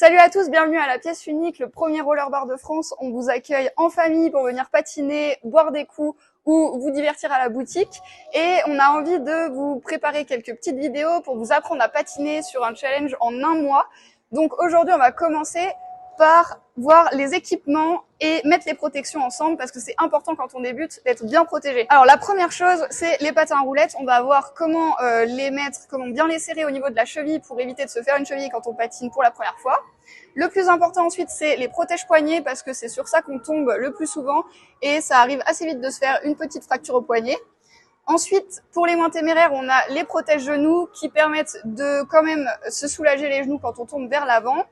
Salut à tous, bienvenue à la pièce unique, le premier roller bar de France. On vous accueille en famille pour venir patiner, boire des coups ou vous divertir à la boutique. Et on a envie de vous préparer quelques petites vidéos pour vous apprendre à patiner sur un challenge en un mois. Donc aujourd'hui, on va commencer par voir les équipements et mettre les protections ensemble parce que c'est important quand on débute d'être bien protégé. Alors la première chose, c'est les patins à roulettes. On va voir comment les mettre, comment bien les serrer au niveau de la cheville pour éviter de se faire une cheville quand on patine pour la première fois. Le plus important ensuite, c'est les protège-poignets parce que c'est sur ça qu'on tombe le plus souvent et ça arrive assez vite de se faire une petite fracture au poignet. Ensuite, pour les moins téméraires, on a les protège-genoux qui permettent de quand même se soulager les genoux quand on tombe vers l'avant.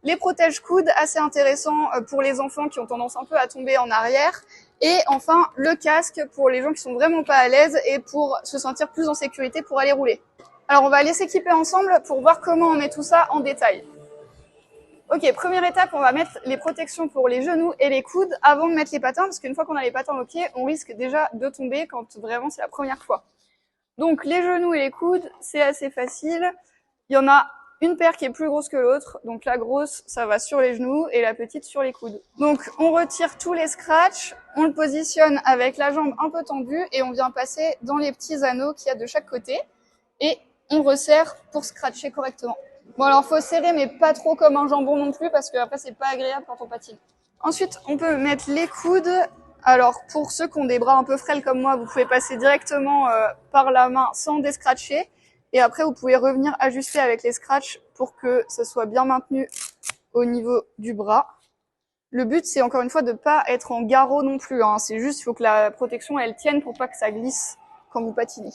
Les protège-coudes, assez intéressants pour les enfants qui ont tendance un peu à tomber en arrière. Et enfin, le casque pour les gens qui sont vraiment pas à l'aise et pour se sentir plus en sécurité pour aller rouler. Alors, on va aller s'équiper ensemble pour voir comment on met tout ça en détail. Ok, première étape, on va mettre les protections pour les genoux et les coudes avant de mettre les patins, parce qu'une fois qu'on a les patins aux pieds, on risque déjà de tomber quand vraiment c'est la première fois. Donc les genoux et les coudes, c'est assez facile. Il y en a une paire qui est plus grosse que l'autre, donc la grosse, ça va sur les genoux et la petite sur les coudes. Donc on retire tous les scratchs, on le positionne avec la jambe un peu tendue et on vient passer dans les petits anneaux qu'il y a de chaque côté et on resserre pour scratcher correctement. Bon alors faut serrer mais pas trop comme un jambon non plus parce que après c'est pas agréable quand on patine. Ensuite on peut mettre les coudes. Alors pour ceux qui ont des bras un peu frêles comme moi, vous pouvez passer directement par la main sans déscratcher et après vous pouvez revenir ajuster avec les scratchs pour que ça soit bien maintenu au niveau du bras. Le but c'est encore une fois de pas être en garrot non plus, hein. C'est juste il faut que la protection elle tienne pour pas que ça glisse quand vous patinez.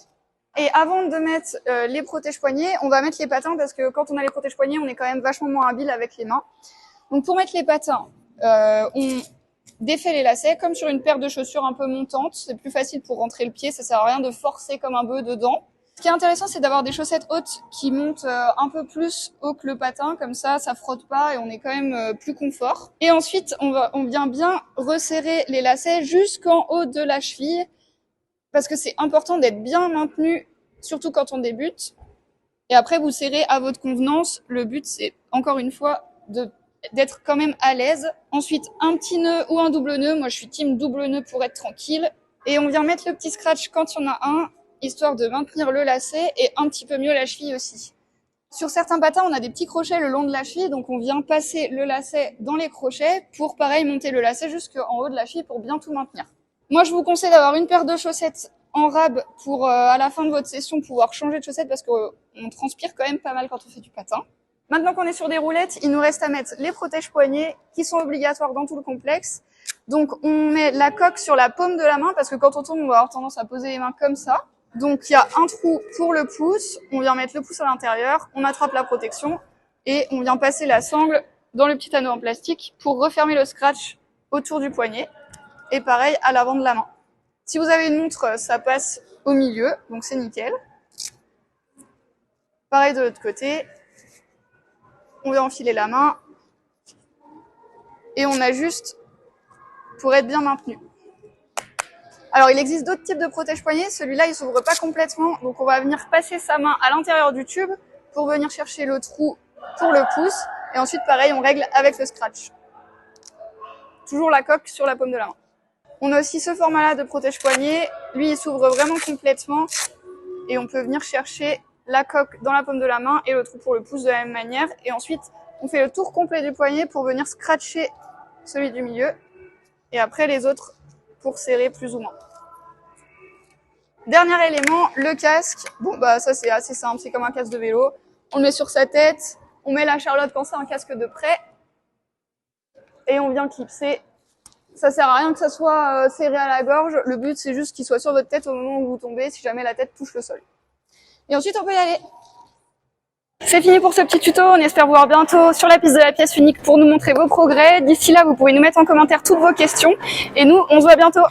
Et avant de mettre les protège-poignets, on va mettre les patins parce que quand on a les protège-poignets, on est quand même vachement moins habile avec les mains. Donc pour mettre les patins, on défait les lacets comme sur une paire de chaussures un peu montante. C'est plus facile pour rentrer le pied, ça sert à rien de forcer comme un bœuf dedans. Ce qui est intéressant, c'est d'avoir des chaussettes hautes qui montent un peu plus haut que le patin, comme ça frotte pas et on est quand même plus confort. Et ensuite, on vient bien resserrer les lacets jusqu'en haut de la cheville. Parce que c'est important d'être bien maintenu, surtout quand on débute. Et après, vous serrez à votre convenance. Le but, c'est, encore une fois, d'être quand même à l'aise. Ensuite, un petit nœud ou un double nœud. Moi, je suis team double nœud pour être tranquille. Et on vient mettre le petit scratch quand il y en a un, histoire de maintenir le lacet et un petit peu mieux la cheville aussi. Sur certains patins, on a des petits crochets le long de la cheville. Donc, on vient passer le lacet dans les crochets pour, pareil, monter le lacet jusqu'en haut de la cheville pour bien tout maintenir. Moi, je vous conseille d'avoir une paire de chaussettes en rab pour, à la fin de votre session, pouvoir changer de chaussettes parce qu'on transpire quand même pas mal quand on fait du patin. Maintenant qu'on est sur des roulettes, il nous reste à mettre les protège-poignets qui sont obligatoires dans tout le complexe. Donc, on met la coque sur la paume de la main parce que quand on tombe, on va avoir tendance à poser les mains comme ça. Donc, il y a un trou pour le pouce. On vient mettre le pouce à l'intérieur. On attrape la protection et on vient passer la sangle dans le petit anneau en plastique pour refermer le scratch autour du poignet. Et pareil à l'avant de la main. Si vous avez une montre, ça passe au milieu, donc c'est nickel. Pareil de l'autre côté. On vient enfiler la main. Et on ajuste pour être bien maintenu. Alors il existe d'autres types de protège-poignets. Celui-là, il s'ouvre pas complètement. Donc on va venir passer sa main à l'intérieur du tube pour venir chercher le trou pour le pouce. Et ensuite, pareil, on règle avec le scratch. Toujours la coque sur la paume de la main. On a aussi ce format-là de protège-poignet. Lui, il s'ouvre vraiment complètement et on peut venir chercher la coque dans la paume de la main et le trou pour le pouce de la même manière. Et ensuite, on fait le tour complet du poignet pour venir scratcher celui du milieu et après les autres pour serrer plus ou moins. Dernier élément, le casque. Bon, bah ça c'est assez simple, c'est comme un casque de vélo. On le met sur sa tête, on met la charlotte quand c'est un casque de près et on vient clipser. Ça sert à rien que ça soit serré à la gorge. Le but, c'est juste qu'il soit sur votre tête au moment où vous tombez, si jamais la tête touche le sol. Et ensuite, on peut y aller. C'est fini pour ce petit tuto. On espère vous voir bientôt sur la piste de la pièce unique pour nous montrer vos progrès. D'ici là, vous pouvez nous mettre en commentaire toutes vos questions. Et nous, on se voit bientôt.